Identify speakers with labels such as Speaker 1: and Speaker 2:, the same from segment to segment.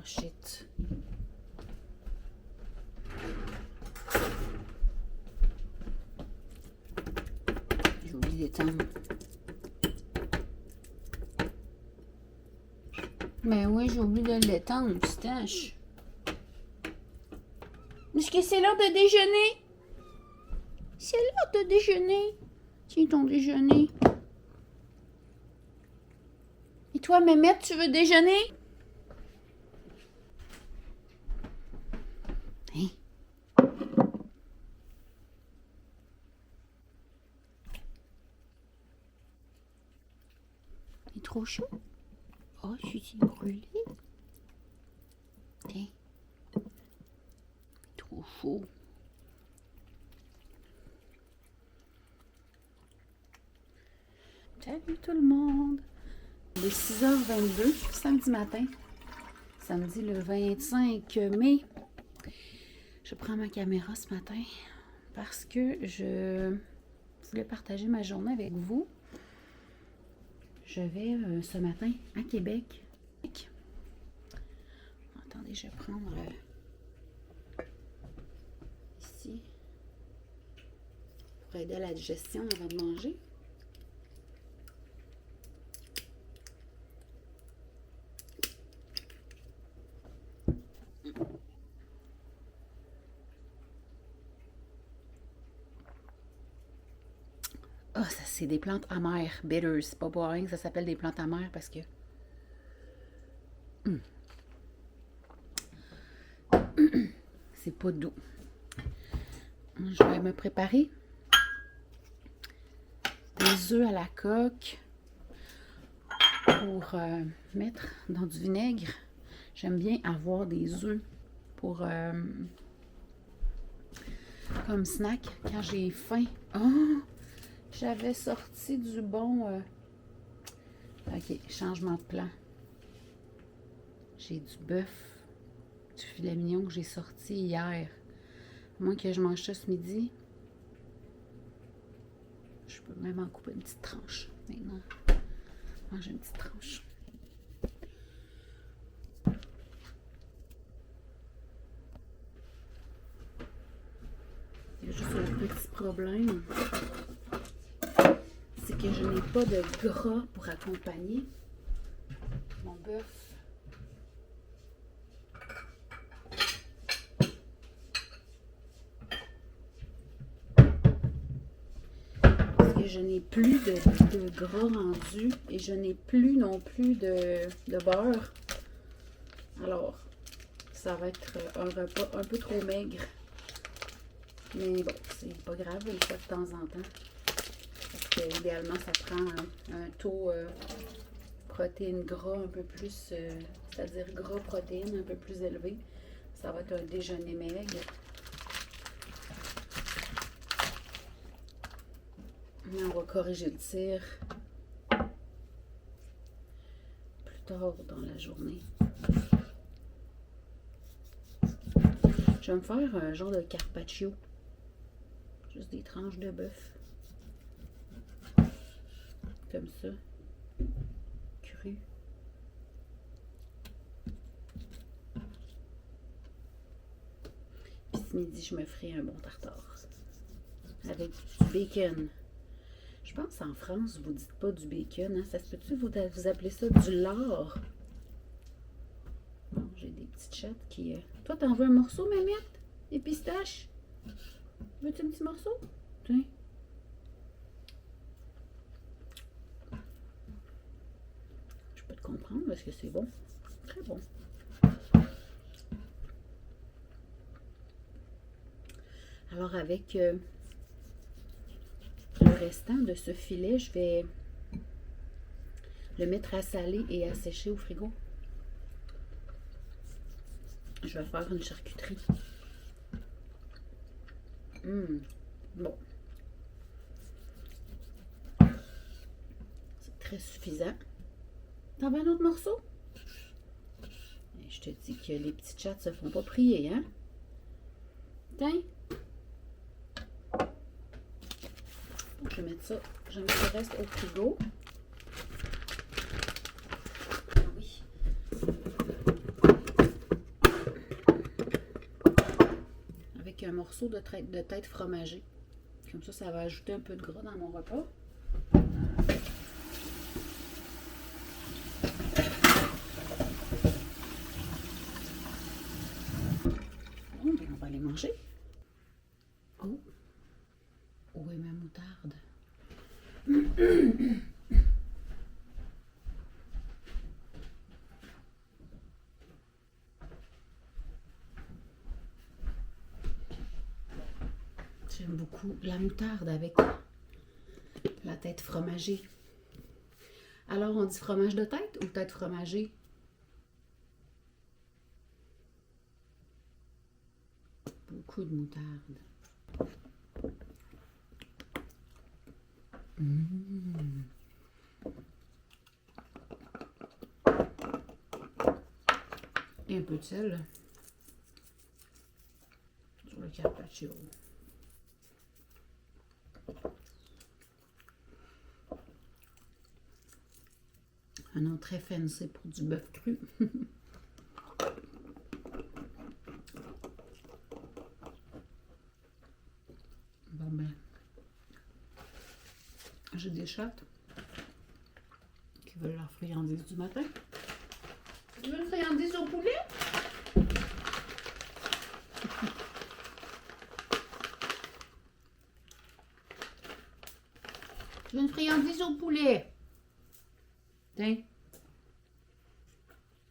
Speaker 1: Oh shit. J'ai oublié d'étendre. Ben oui, j'ai oublié de l'étendre, pistache. Est-ce que c'est l'heure de déjeuner? C'est l'heure de déjeuner. Tiens ton déjeuner. Et toi, Mémette, tu veux déjeuner? Hein? Il est trop chaud. Oh, je suis brûlée. Tiens. Trop chaud. Salut tout le monde. Il est 6h22, samedi matin. Samedi le 25 mai. Je prends ma caméra ce matin parce que je voulais partager ma journée avec vous. Je vais ce matin à Québec. Attendez, je vais prendre ici pour aider à la digestion avant de manger. Ah, ça c'est des plantes amères, bitters. C'est pas pour rien que ça s'appelle des plantes amères parce que c'est pas doux. Je vais me préparer des œufs à la coque pour mettre dans du vinaigre. J'aime bien avoir des œufs pour comme snack quand j'ai faim. Oh! J'avais sorti du bon... OK, changement de plan. J'ai du bœuf, du filet mignon que j'ai sorti hier. À moins que je mange ça ce midi. Je peux même en couper une petite tranche maintenant. Manger une petite tranche. Il y a juste un petit problème. C'est que je n'ai pas de gras pour accompagner mon bœuf. Parce que je n'ai plus de gras rendu et je n'ai plus non plus de beurre. Alors, ça va être un repas un peu trop maigre. Mais bon, c'est pas grave, une fois de temps en temps. Parce que idéalement, ça prend un taux protéines gras un peu plus, c'est-à-dire gras protéines un peu plus élevé. Ça va être un déjeuner maigre. Mais on va corriger le tir plus tard dans la journée. Je vais me faire un genre de carpaccio. Juste des tranches de bœuf. Comme ça. Cru. Puis ce midi, je me ferai un bon tartare. Avec du bacon. Je pense en France, vous dites pas du bacon. Hein? Ça se peut-tu vous appelez ça du lard? Bon, j'ai des petites chattes qui... Toi, t'en veux un morceau, Mémette? Des pistaches? Veux-tu un petit morceau? Tiens. Je peux te comprendre parce que c'est bon. Très bon. Alors, avec le restant de ce filet, je vais le mettre à saler et à sécher au frigo. Je vais faire une charcuterie. Bon. C'est très suffisant. T'en veux un autre morceau? Et je te dis que les petites chattes se font pas prier, hein? Tiens. Je vais mettre ça. Je mets le reste au frigo. Oui. morceau de tête fromagée. Comme ça va ajouter un peu de gras dans mon repas. Bon, ben on va aller manger. Oh! Où est ma moutarde? J'aime beaucoup la moutarde avec la tête fromagée. Alors, on dit fromage de tête ou tête fromagée? Beaucoup de moutarde. Mmh. Et un peu de sel sur le carpaccio. Un nom très fancy pour du bœuf cru. Bon ben, j'ai des chattes qui veulent leur friandise du matin. Tu veux une friandise au poulet? Tu veux une friandise au poulet? Tiens.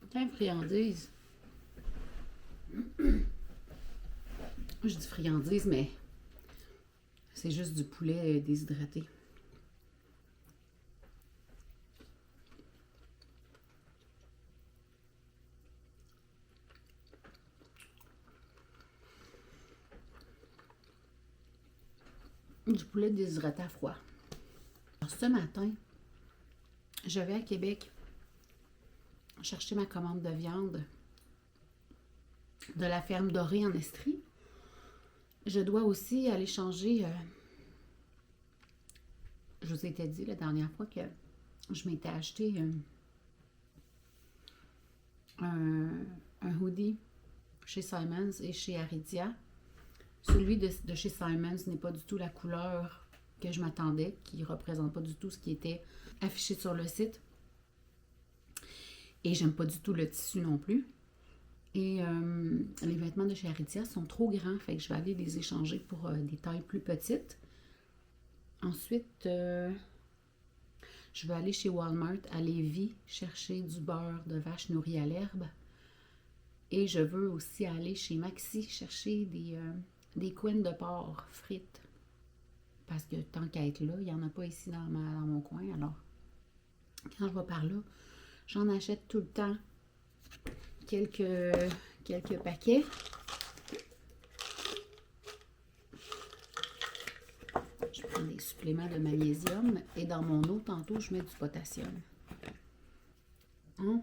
Speaker 1: Tiens, friandise. Je dis friandise, mais c'est juste du poulet déshydraté. Du poulet déshydraté à froid. Alors, ce matin, je vais à Québec chercher ma commande de viande de la ferme Dorée en Estrie. Je dois aussi aller changer, je vous ai dit la dernière fois que je m'étais acheté un hoodie chez Simons et chez Aridia. Celui de chez Simons n'est pas du tout la couleur que je m'attendais, qui ne représente pas du tout ce qui était affiché sur le site. Et j'aime pas du tout le tissu non plus. Et les vêtements de chez Aridia sont trop grands, fait que je vais aller les échanger pour des tailles plus petites. Ensuite, je vais aller chez Walmart à Lévis chercher du beurre de vache nourrie à l'herbe. Et je veux aussi aller chez Maxi chercher des couennes de porc frites. Parce que tant qu'à être là, il n'y en a pas ici dans mon coin. Alors, quand je vais par là, j'en achète tout le temps quelques paquets. Je prends des suppléments de magnésium et dans mon eau, tantôt, je mets du potassium. Hein?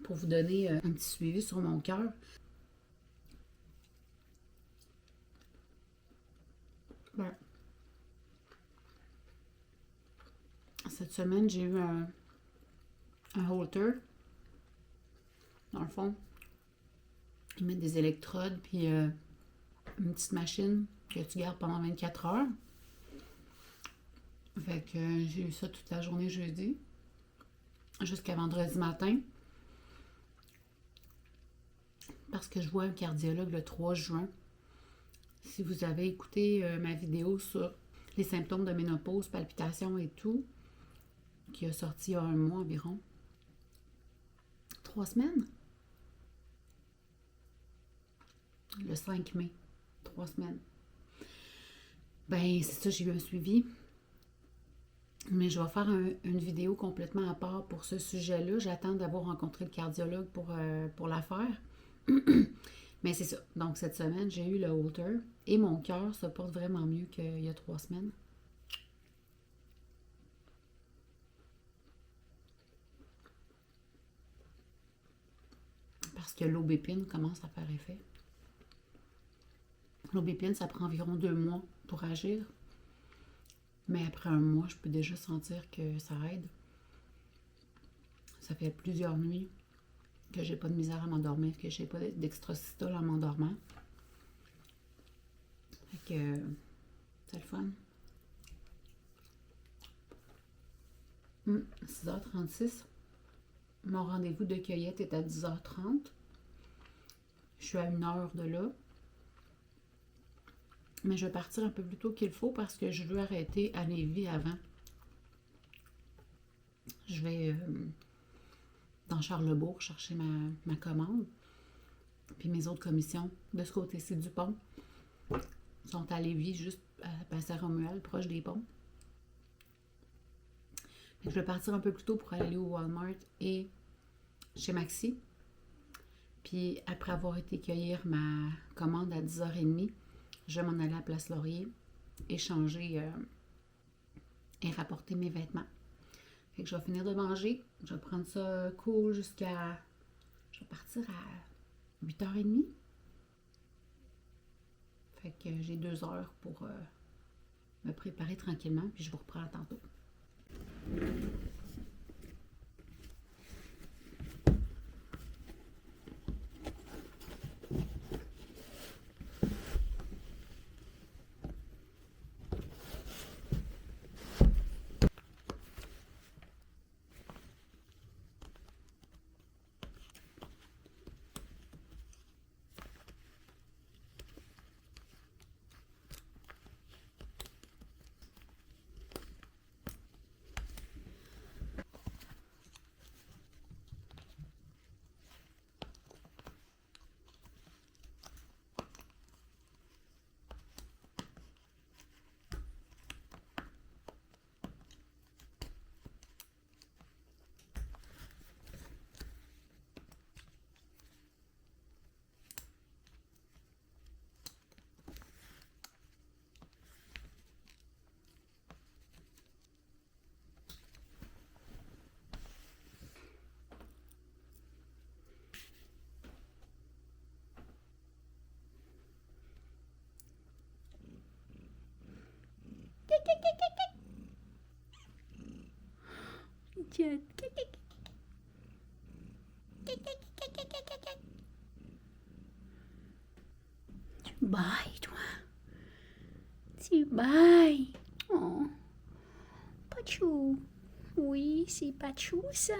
Speaker 1: Pour vous donner un petit suivi sur mon cœur. Ben, cette semaine, j'ai eu un halter. Dans le fond, ils mettent des électrodes puis une petite machine que tu gardes pendant 24 heures. Fait que j'ai eu ça toute la journée jeudi jusqu'à vendredi matin. Parce que je vois un cardiologue le 3 juin. Si vous avez écouté ma vidéo sur les symptômes de ménopause, palpitations et tout, qui a sorti il y a un mois environ. 3 semaines? Le 5 mai. 3 semaines. Ben, c'est ça, j'ai eu un suivi. Mais je vais faire une vidéo complètement à part pour ce sujet-là. J'attends d'avoir rencontré le cardiologue pour la faire. Mais c'est ça. Donc, cette semaine, j'ai eu le halter et mon cœur se porte vraiment mieux qu'il y a 3 semaines. Parce que l'aubépine commence à faire effet. L'aubépine, ça prend environ 2 mois pour agir. Mais après un mois, je peux déjà sentir que ça aide.
Speaker 2: ça fait plusieurs nuits que j'ai pas de misère à m'endormir, que j'ai pas d'extracitol en m'endormant. Fait que c'est le fun. 6h36. Mon rendez-vous de cueillette est à 10h30. Je suis à 1 heure de là. Mais je vais partir un peu plus tôt qu'il faut parce que je veux arrêter à Lévis avant. Je vais dans Charlesbourg chercher ma commande. Puis mes autres commissions de ce côté-ci du pont sont à Lévis, juste à Saint-Romuald, proche des ponts. Fait que je vais partir un peu plus tôt pour aller au Walmart et chez Maxi. Puis après avoir été cueillir ma commande à 10h30, je vais m'en aller à Place Laurier, échanger et rapporter mes vêtements. Fait que je vais finir de manger. Je vais prendre ça cool jusqu'à... Je vais partir à 8h30. Fait que j'ai 2 heures pour me préparer tranquillement, puis je vous reprends tantôt.
Speaker 1: Tu bailles, toi. Tu bailles. Oh. Pachou. Oui, c'est Pachou, ça.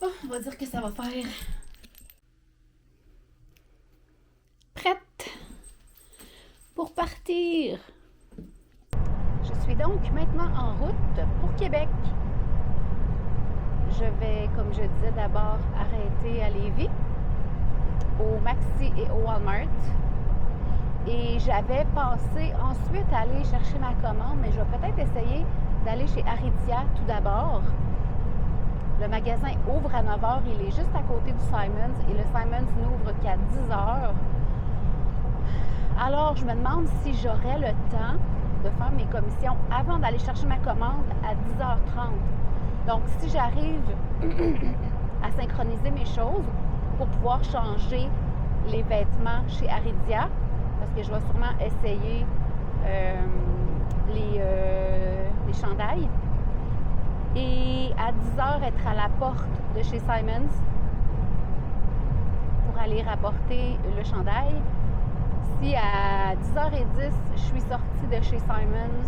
Speaker 1: Oh, on va dire que ça va faire. Prête pour partir. Je suis donc maintenant en route pour Québec. Je vais, comme je disais, d'abord arrêter à Lévis, au Maxi et au Walmart. Et j'avais pensé ensuite aller chercher ma commande, mais je vais peut-être essayer d'aller chez Aritzia tout d'abord.
Speaker 3: Le magasin ouvre à 9 h, il est juste à côté du Simons et le Simons n'ouvre qu'à 10 h. Alors, je me demande si j'aurais le temps de faire mes commissions avant d'aller chercher ma commande à 10h30. Donc, si j'arrive à synchroniser mes choses pour pouvoir changer les vêtements chez Aridia, parce que je vais sûrement essayer les chandails, et à 10h être à la porte de chez Simons pour aller rapporter le chandail. Si à 10h10, je suis sortie de chez Simons,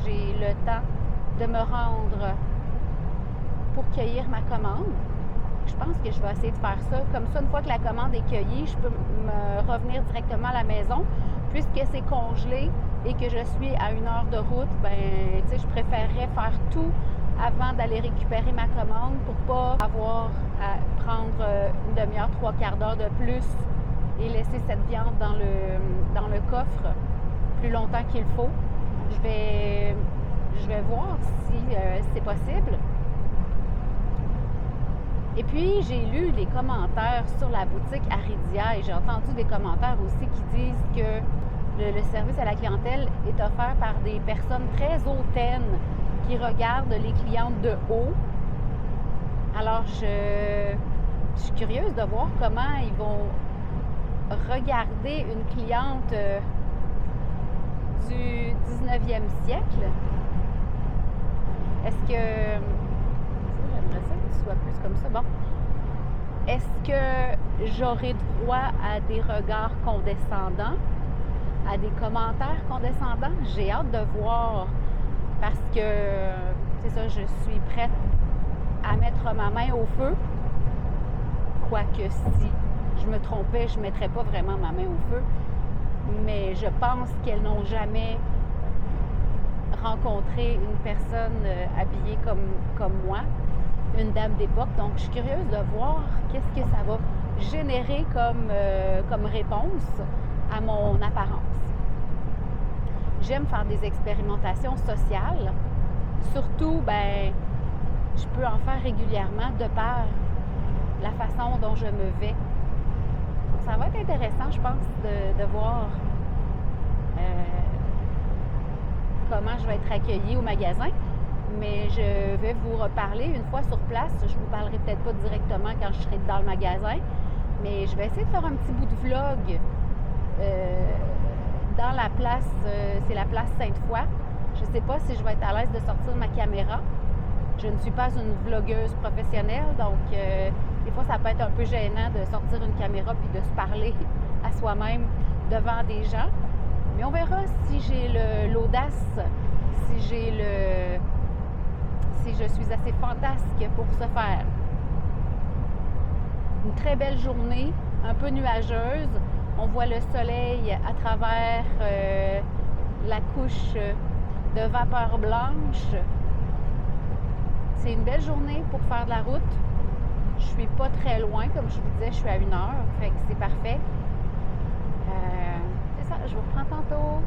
Speaker 3: j'ai le temps de me rendre pour cueillir ma commande. Je pense que je vais essayer de faire ça. Comme ça, une fois que la commande est cueillie, je peux me revenir directement à la maison. Puisque c'est congelé et que je suis à 1 heure de route, ben, tu sais, je préférerais faire tout avant d'aller récupérer ma commande pour pas avoir à prendre une demi-heure, 3/4 d'heure de plus et laisser cette viande dans le coffre plus longtemps qu'il faut. Je vais voir si c'est possible. Et puis, j'ai lu des commentaires sur la boutique Aridia et j'ai entendu des commentaires aussi qui disent que le service à la clientèle est offert par des personnes très hautaines qui regardent les clientes de haut. Alors, je suis curieuse de voir comment ils vont regarder une cliente du 19e siècle. Est-ce que... J'aimerais ça que ce soit plus comme ça. Bon. Est-ce que j'aurai droit à des regards condescendants, à des commentaires condescendants? J'ai hâte de voir parce que, c'est ça, je suis prête à mettre ma main au feu. Quoique si je me trompais, je ne mettrais pas vraiment ma main au feu. Mais je pense qu'elles n'ont jamais rencontré une personne habillée comme moi, une dame d'époque. Donc, je suis curieuse de voir qu'est-ce que ça va générer comme réponse à mon apparence. J'aime faire des expérimentations sociales. Surtout, ben, je peux en faire régulièrement de par la façon dont je me vais. Donc, ça va être intéressant, je pense, de voir comment je vais être accueillie au magasin. Mais je vais vous reparler une fois sur place. Je ne vous parlerai peut-être pas directement quand je serai dans le magasin, mais je vais essayer de faire un petit bout de vlog dans la place, c'est la place Sainte-Foy. Je ne sais pas si je vais être à l'aise de sortir ma caméra. Je ne suis pas une vlogueuse professionnelle, donc des fois ça peut être un peu gênant de sortir une caméra puis de se parler à soi-même devant des gens. Mais on verra si j'ai l'audace, si je suis assez fantasque pour ce faire. Une très belle journée, un peu nuageuse. On voit le soleil à travers la couche de vapeur blanche. C'est une belle journée pour faire de la route. Je suis pas très loin, comme je vous disais, je suis à 1 heure, fait que c'est parfait. C'est ça, je vous reprends tantôt.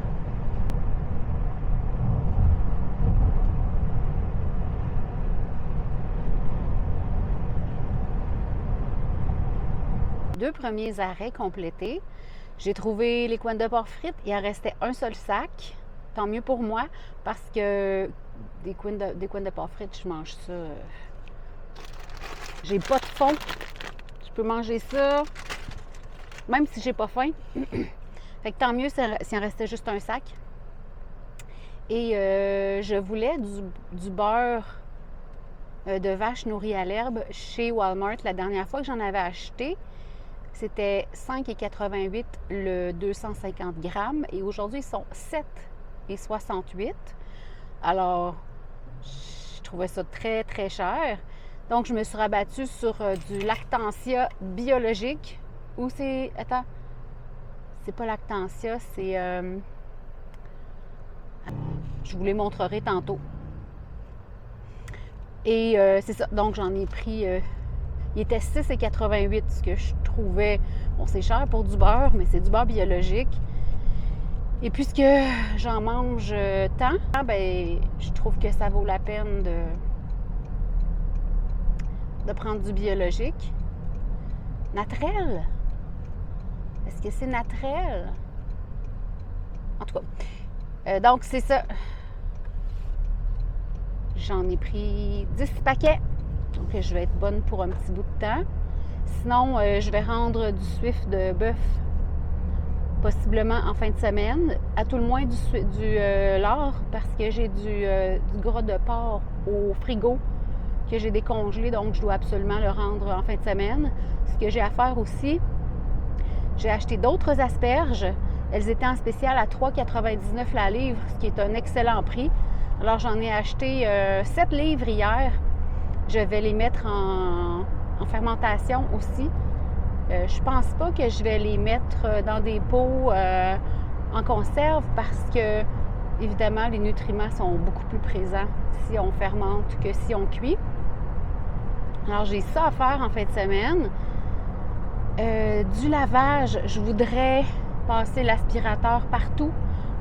Speaker 3: Deux premiers arrêts complétés. J'ai trouvé les coins de porc frites. Il en restait un seul sac. Tant mieux pour moi, parce que des coins de porc frites, je mange ça. J'ai pas de fond. Je peux manger ça, même si j'ai pas faim. Fait que tant mieux s'il en restait juste un sac. Et je voulais du beurre de vache nourrie à l'herbe chez Walmart. La dernière fois que j'en avais acheté, c'était 5,88 le 250 grammes et aujourd'hui, ils sont 7,68. Alors, je trouvais ça très, très cher. Donc, je me suis rabattue sur du Lactantia biologique. Ou c'est... Attends. C'est pas Lactantia, c'est... je vous les montrerai tantôt. Et c'est ça. Donc, j'en ai pris... il était 6,88, ce que je trouvais... Bon, c'est cher pour du beurre, mais c'est du beurre biologique. Et puisque j'en mange tant, ben, je trouve que ça vaut la peine de prendre du biologique. Naturel. Est-ce que c'est naturel? En tout cas. Donc, c'est ça. J'en ai pris 10 paquets. Donc, je vais être bonne pour un petit bout de temps. Sinon, je vais rendre du suif de bœuf possiblement en fin de semaine. À tout le moins du lard parce que j'ai du gras de porc au frigo que j'ai décongelé. Donc, je dois absolument le rendre en fin de semaine. Ce que j'ai à faire aussi, j'ai acheté d'autres asperges. Elles étaient en spécial à 3,99 la livre, ce qui est un excellent prix. Alors, j'en ai acheté 7 livres hier. Je vais les mettre en fermentation aussi. Je pense pas que je vais les mettre dans des pots en conserve parce que, évidemment, les nutriments sont beaucoup plus présents si on fermente que si on cuit. Alors, j'ai ça à faire en fin de semaine. Du lavage, je voudrais passer l'aspirateur partout,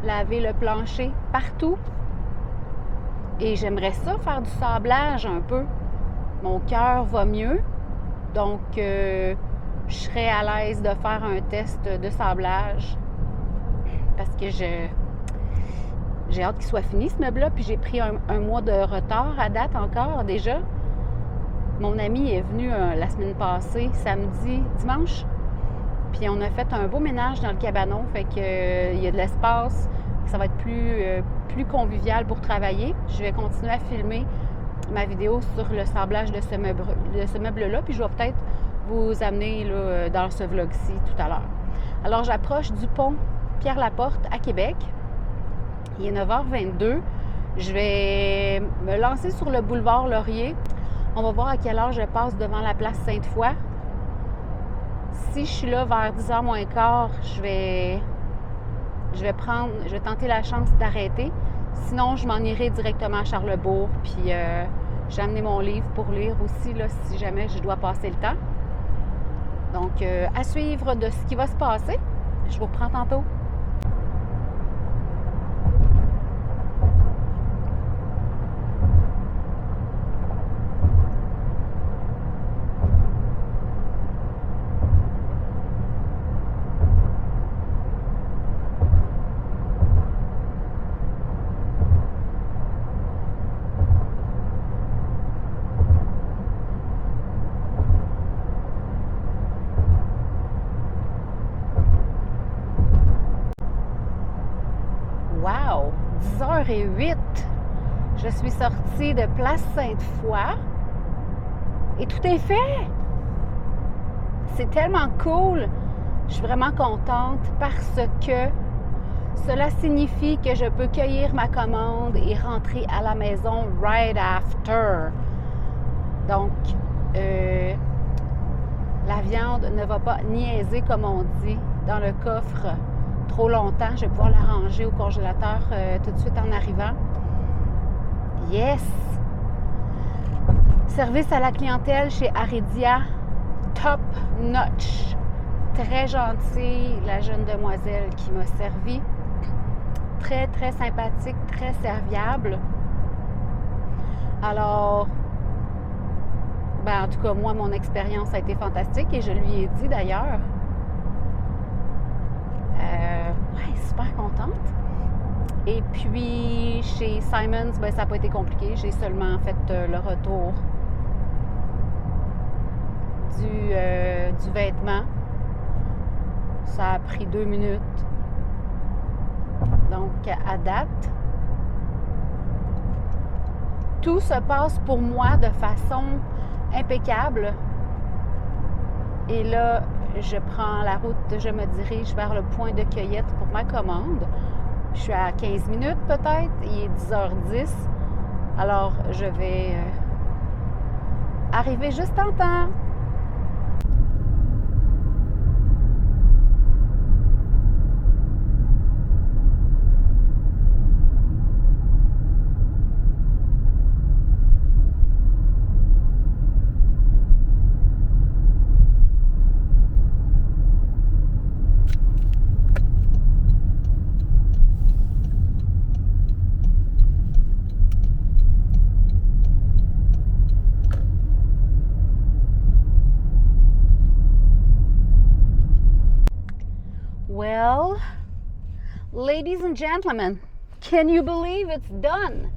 Speaker 3: laver le plancher partout. Et j'aimerais ça faire du sablage un peu. Mon cœur va mieux. Donc, je serais à l'aise de faire un test de sablage. Parce que j'ai hâte qu'il soit fini, ce meuble-là. Puis j'ai pris un mois de retard à date encore, déjà. Mon ami est venu la semaine passée, samedi, dimanche. Puis on a fait un beau ménage dans le cabanon. Fait qu'il y a de l'espace. Ça va être plus convivial pour travailler. Je vais continuer à filmer ma vidéo sur le sablage de ce meuble-là. Puis je vais peut-être vous amener là, dans ce vlog-ci tout à l'heure. Alors, j'approche du pont Pierre-Laporte à Québec. Il est 9h22. Je vais me lancer sur le boulevard Laurier. On va voir à quelle heure je passe devant la place Sainte-Foy. Si je suis là vers 10h moins quart, je vais tenter la chance d'arrêter. Sinon, je m'en irai directement à Charlesbourg. Puis, j'ai amené mon livre pour lire aussi, là, si jamais je dois passer le temps. Donc, à suivre de ce qui va se passer. Je vous reprends tantôt. Wow! 10h08! Je suis sortie de Place Sainte-Foy et tout est fait! C'est tellement cool! Je suis vraiment contente parce que cela signifie que je peux cueillir ma commande et rentrer à la maison right after. Donc, la viande ne va pas niaiser, comme on dit, dans le coffre trop longtemps. Je vais pouvoir la ranger au congélateur tout de suite en arrivant. Yes! Service à la clientèle chez Aridia, top notch. Très gentille, la jeune demoiselle qui m'a servi. Très, très sympathique, très serviable. Alors, en tout cas, moi, mon expérience a été fantastique et je lui ai dit d'ailleurs. Super contente. Et puis, chez Simons, ça n'a pas été compliqué. J'ai seulement fait le retour du vêtement. Ça a pris 2 minutes. Donc, à date, tout se passe pour moi de façon impeccable. Et là, je prends la route, je me dirige vers le point de cueillette pour ma commande. Je suis à 15 minutes peut-être, il est 10h10. Alors, je vais arriver juste en temps. Ladies and gentlemen, can you believe it's done?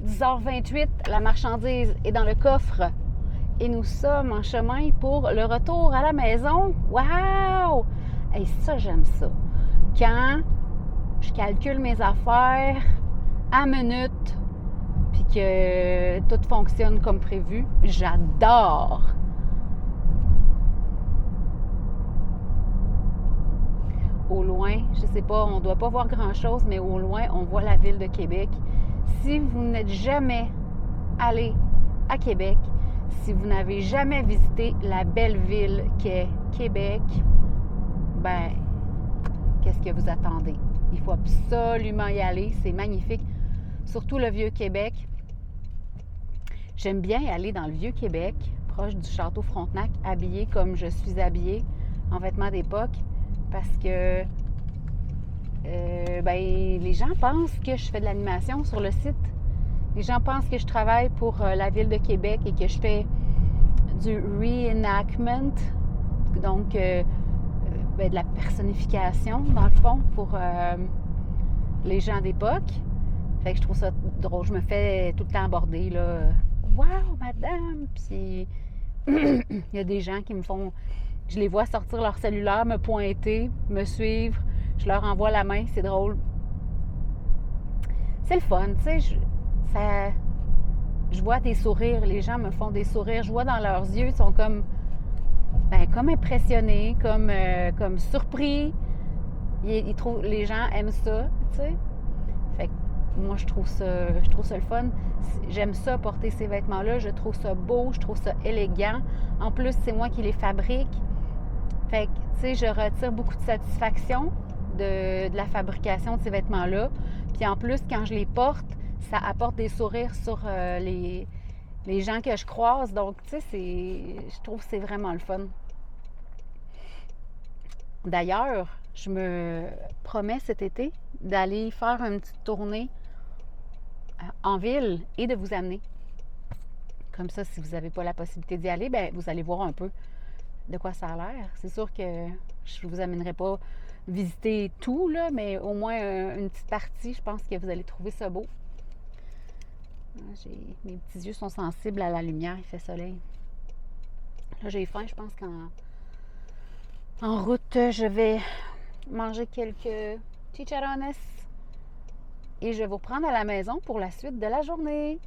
Speaker 3: 10h28, la marchandise est dans le coffre et nous sommes en chemin pour le retour à la maison. Wow! Et ça, j'aime ça. Quand je calcule mes affaires à minute puis que tout fonctionne comme prévu, j'adore! Au loin, je sais pas, on doit pas voir grand-chose, mais au loin, on voit la ville de Québec. Si vous n'êtes jamais allé à Québec, si vous n'avez jamais visité la belle ville qu'est Québec, ben, qu'est-ce que vous attendez? Il faut absolument y aller, c'est magnifique. Surtout le Vieux-Québec. J'aime bien aller dans le Vieux-Québec, proche du château Frontenac, habillée comme je suis habillée, en vêtements d'époque. Parce que les gens pensent que je fais de l'animation sur le site. Les gens pensent que je travaille pour la Ville de Québec et que je fais du reenactment, donc de la personnification, dans le fond, pour les gens d'époque. Fait que je trouve ça drôle. Je me fais tout le temps aborder, là. « Wow, madame! » Puis il y a des gens qui me font... Je les vois sortir leur cellulaire, me pointer, me suivre. Je leur envoie la main, c'est drôle. C'est le fun, tu sais. Je vois des sourires, les gens me font des sourires. Je vois dans leurs yeux, ils sont comme impressionnés, comme surpris. Les gens aiment ça, tu sais. Fait que moi, je trouve ça le fun. J'aime ça, porter ces vêtements-là. Je trouve ça beau, je trouve ça élégant. En plus, c'est moi qui les fabrique. Fait que, tu sais, je retire beaucoup de satisfaction de la fabrication de ces vêtements-là. Puis en plus, quand je les porte, ça apporte des sourires sur les gens que je croise. Donc, tu sais, je trouve que c'est vraiment le fun. D'ailleurs, je me promets cet été d'aller faire une petite tournée en ville et de vous amener. Comme ça, si vous n'avez pas la possibilité d'y aller, bien, vous allez voir un peu de quoi ça a l'air. C'est sûr que je ne vous amènerai pas visiter tout, là, mais au moins une petite partie, je pense que vous allez trouver ça beau. Mes petits yeux sont sensibles à la lumière, il fait soleil. Là, j'ai faim, je pense qu'en route, je vais manger quelques chicharrones et je vais vous prendre à la maison pour la suite de la journée.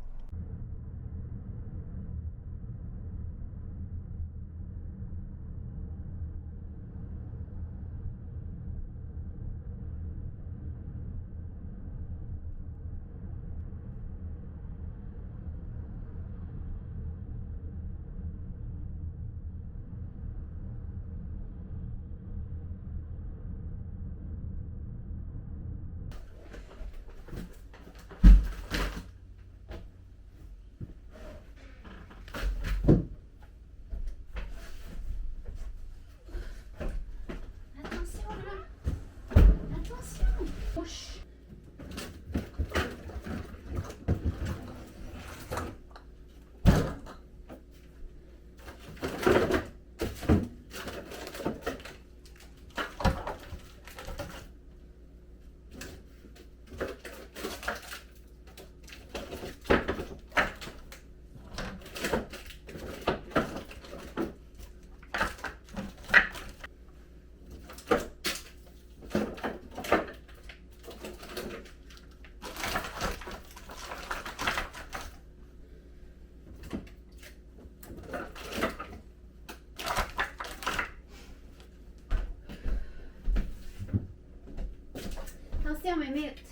Speaker 3: Attention, Mémite!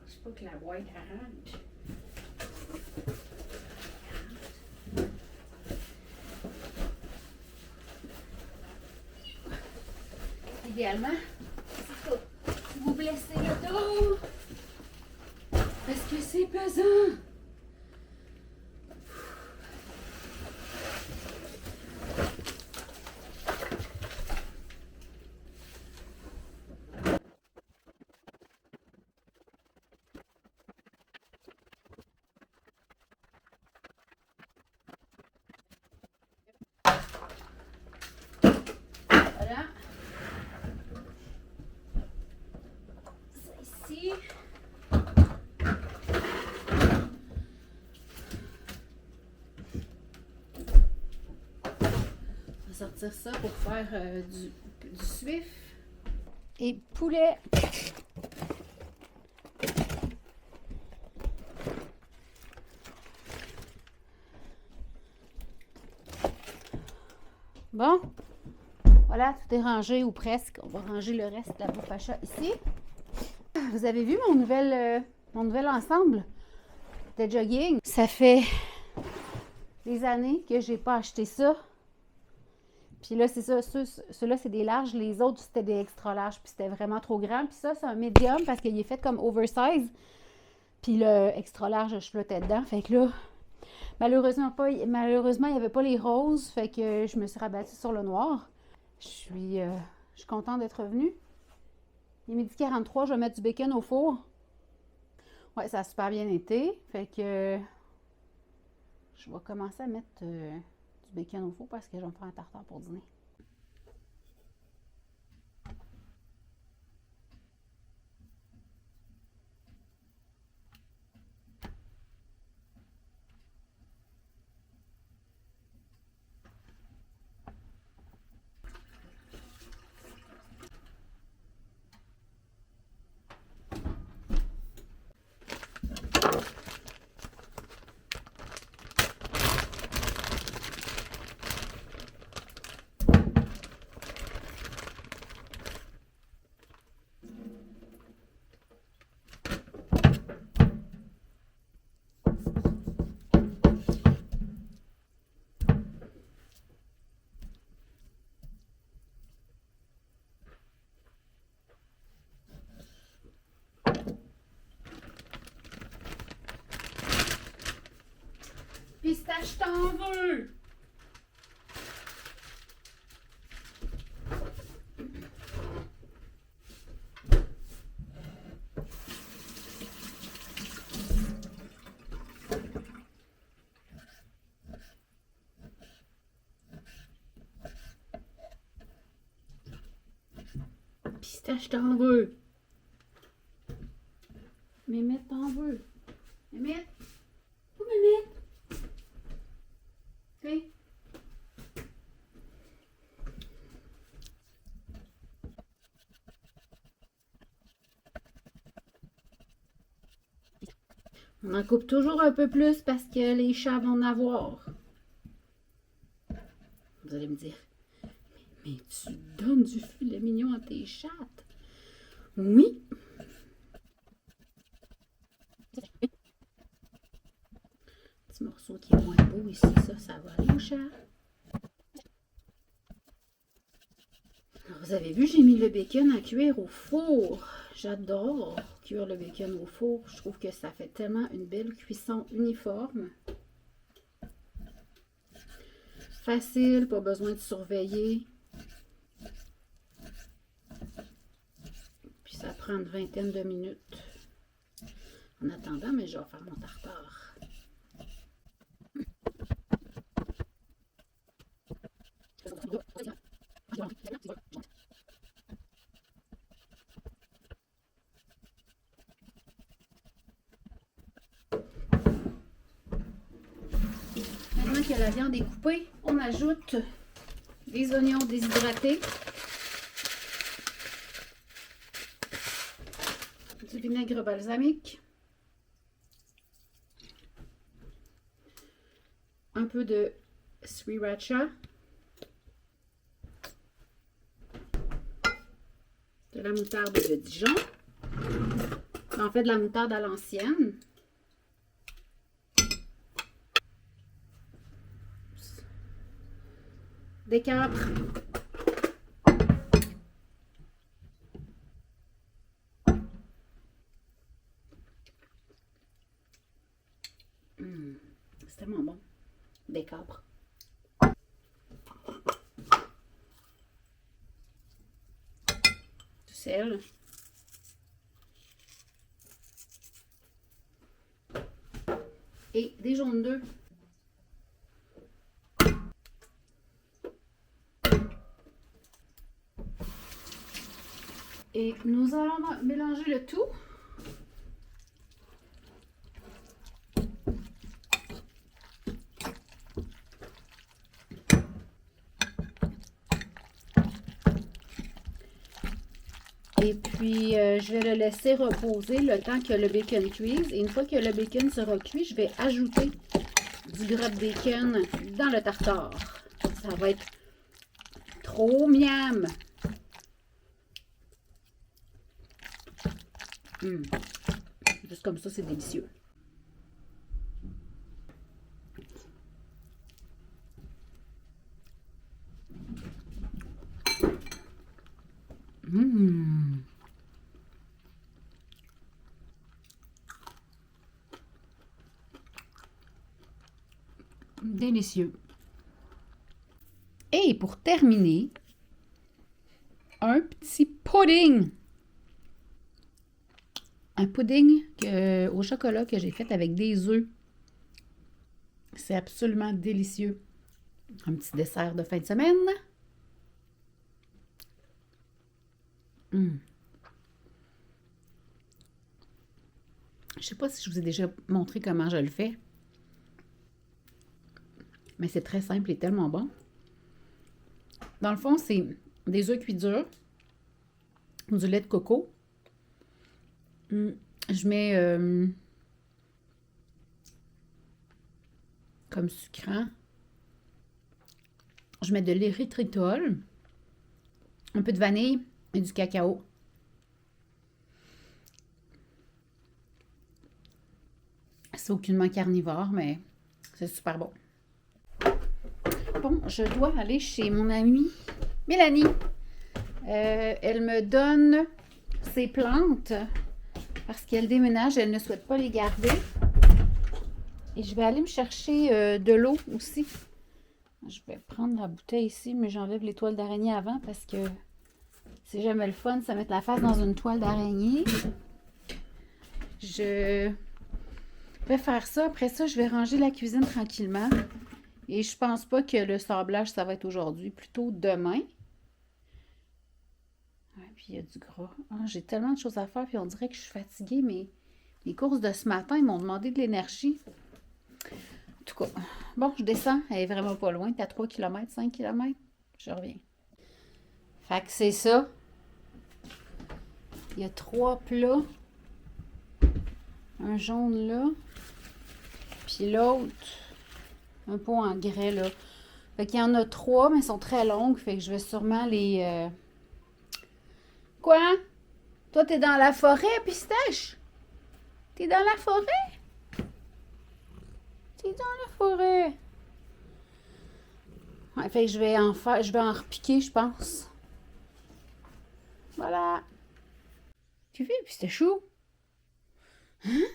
Speaker 1: C'est pas que la boîte arrange.
Speaker 3: Idéalement, c'est ça. Si vous blessez le dos, parce que c'est pesant.
Speaker 1: sortir ça pour faire du suif.
Speaker 3: Et poulet. Bon, voilà, tout est rangé ou presque. On va ranger le reste de la bouffe à chat ici. Vous avez vu mon nouvel ensemble de jogging? Ça fait des années que j'ai pas acheté ça. Puis là, c'est ça, ceux-là, c'est des larges. Les autres, c'était des extra larges. Puis c'était vraiment trop grand. Puis ça, c'est un medium parce qu'il est fait comme oversize. Puis le extra large, je flottais dedans. Fait que là, malheureusement, il n'y avait pas les roses. Fait que je me suis rabattue sur le noir. Je suis contente d'être revenue. Il est 12h43, je vais mettre du bacon au four. Ouais, ça a super bien été. Fait que je vais commencer à mettre du bacon au four parce que je vais me faire un tartare pour dîner. Pistache, t'en veux! Pistache, t'en veux! Mémette, t'en veux! Mémette! Où Mémette? Okay. On en coupe toujours un peu plus parce que les chats vont en avoir. Vous allez me dire, mais tu donnes du filet mignon à tes chattes. Oui. Petit morceau qui est moins beau ici, ça va aller au chat. Alors, vous avez vu, j'ai mis le bacon à cuire au four. J'adore cuire le bacon au four. Je trouve que ça fait tellement une belle cuisson uniforme. Facile, pas besoin de surveiller. Puis ça prend une vingtaine de minutes. En attendant, mais je vais faire mon tartare. Maintenant que la viande est coupée, on ajoute des oignons déshydratés, du vinaigre balsamique, un peu de sriracha, de la moutarde de Dijon, en fait de la moutarde à l'ancienne, des capres, c'est tellement bon, des capres, du sel, et des jaunes d'œufs. Et nous allons mélanger le tout.
Speaker 1: Et puis, je vais le laisser reposer le temps que le bacon cuise. Et une fois que le bacon sera cuit, je vais ajouter du gras de bacon dans le tartare. Ça va être trop miam! Juste comme ça, c'est délicieux.
Speaker 2: Délicieux. Et pour terminer, un petit pudding. Un pudding au chocolat que j'ai fait avec des œufs. C'est absolument délicieux. Un petit dessert de fin de semaine. Je sais pas si je vous ai déjà montré comment je le fais. Mais c'est très simple et tellement bon. Dans le fond, c'est des œufs cuits durs, du lait de coco. Je mets comme sucrant. Je mets de l'érythritol, un peu de vanille et du cacao. C'est aucunement carnivore, mais c'est super bon. Bon, je dois aller chez mon amie Mélanie. Elle me donne ses plantes parce qu'elle déménage, elle ne souhaite pas les garder. Et je vais aller me chercher de l'eau aussi. Je vais prendre la bouteille ici, mais j'enlève les toiles d'araignée avant parce que c'est jamais le fun, ça mettre la face dans une toile d'araignée. Je vais faire ça. Après ça, je vais ranger la cuisine tranquillement. Et je pense pas que le sablage, ça va être aujourd'hui, plutôt demain. Ouais, puis il y a du gras. J'ai tellement de choses à faire, puis on dirait que je suis fatiguée, mais les courses de ce matin, ils m'ont demandé de l'énergie. En tout cas, bon, je descends. Elle est vraiment pas loin. T'es à 3 km, 5 km. Je reviens. Fait que c'est ça. Il y a 3 plats. Un jaune là. Puis l'autre, un pot en grès là. Fait qu'il y en a 3, mais elles sont très longues. Fait que je vais sûrement les... Quoi? Toi, t'es dans la forêt, Pistache? T'es dans la forêt? T'es dans la forêt. Ouais, fait que je vais en repiquer, je pense. Voilà. Tu fais, Pistachou? Hein?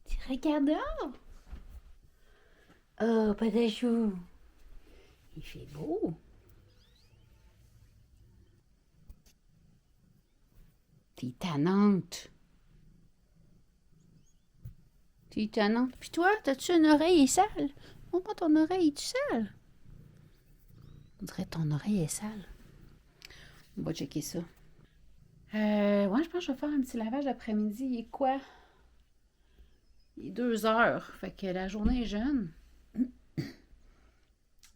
Speaker 2: Tu regardes dehors? Oh, Pistachou. Il fait beau. T'es tannante. T'es tannante. Puis toi, t'as-tu une oreille sale? Montre-moi ton oreille, est-tu sale? On dirait que ton oreille est sale. On va checker ça. Ouais, je pense que je vais faire un petit lavage d'après-midi. Il est quoi? Il est 2 heures. Fait que la journée est jeune.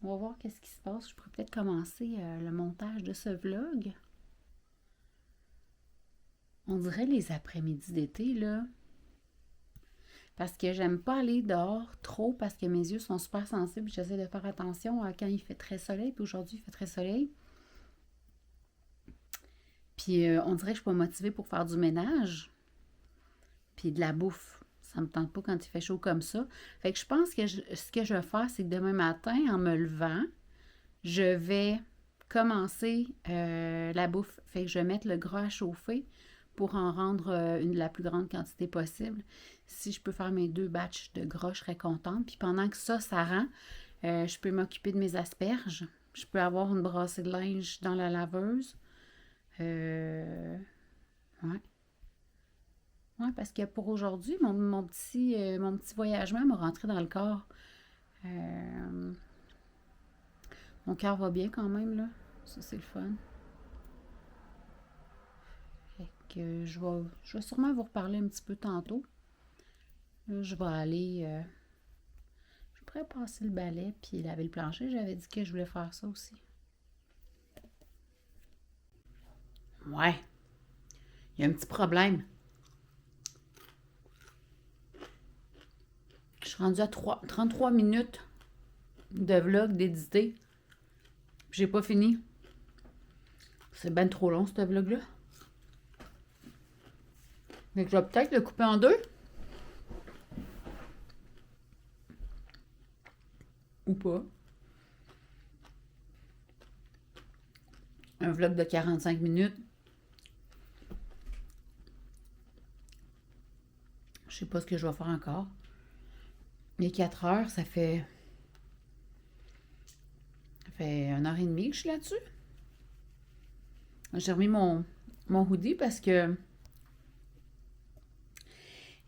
Speaker 2: On va voir qu'est-ce qui se passe. Je pourrais peut-être commencer le montage de ce vlog. On dirait les après-midi d'été, là. Parce que j'aime pas aller dehors trop parce que mes yeux sont super sensibles. J'essaie de faire attention à quand il fait très soleil. Puis aujourd'hui, il fait très soleil. Puis on dirait que je suis pas motivée pour faire du ménage. Puis de la bouffe. Ça me tente pas quand il fait chaud comme ça. Fait que je pense que ce que je vais faire, c'est que demain matin, en me levant, je vais commencer la bouffe. Fait que je vais mettre le gras à chauffer pour en rendre la plus grande quantité possible. Si je peux faire mes 2 batchs de gras, je serais contente. Puis pendant que ça rend, je peux m'occuper de mes asperges. Je peux avoir une brassée de linge dans la laveuse. Ouais. Ouais, parce que pour aujourd'hui, mon petit voyagement m'a rentré dans le corps. Mon cœur va bien quand même, là. Ça, c'est le fun. Fait que je vais sûrement vous reparler un petit peu tantôt. Là, je vais aller... je pourrais passer le balai puis laver le plancher. J'avais dit que je voulais faire ça aussi. Ouais. Il y a un petit problème. Je suis rendue à 33 minutes de vlog d'éditer. J'ai pas fini. C'est ben trop long, ce vlog-là. Mais je vais peut-être le couper en deux. Ou pas. Un vlog de 45 minutes. Je sais pas ce que je vais faire encore. Les 4 heures, ça fait 1h30 que je suis là-dessus. J'ai remis mon hoodie parce que,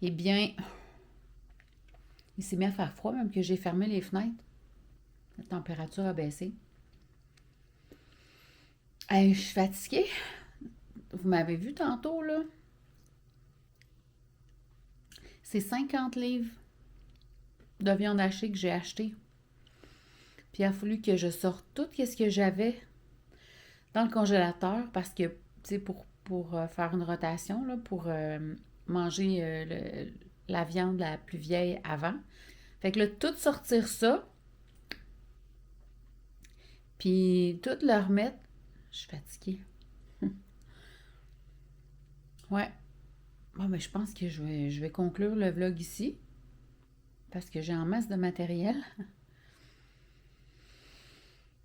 Speaker 2: eh bien, il s'est mis à faire froid, même que j'ai fermé les fenêtres. La température a baissé. Je suis fatiguée. Vous m'avez vu tantôt, là. C'est 50 livres de viande hachée que j'ai acheté. Puis il a fallu que je sorte tout ce que j'avais dans le congélateur parce que, tu sais, pour faire une rotation, là, pour manger la viande la plus vieille avant. Fait que là, tout sortir ça, puis tout le remettre. Je suis fatiguée. Ouais. Bon, mais je pense que je vais conclure le vlog ici. Parce que j'ai en masse de matériel.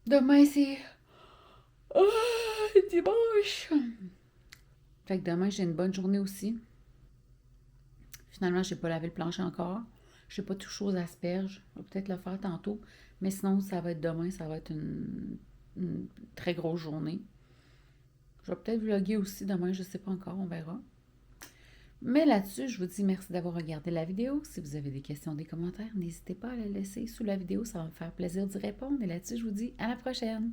Speaker 2: Demain, c'est dimanche. Fait que demain, j'ai une bonne journée aussi. Finalement, j'ai pas lavé le plancher encore. Je n'ai pas touché aux asperges. Je vais peut-être le faire tantôt. Mais sinon, ça va être demain. Ça va être une très grosse journée. Je vais peut-être vlogger aussi demain. Je ne sais pas encore. On verra. Mais là-dessus, je vous dis merci d'avoir regardé la vidéo. Si vous avez des questions, des commentaires, n'hésitez pas à les laisser sous la vidéo. Ça va me faire plaisir d'y répondre. Et là-dessus, je vous dis à la prochaine.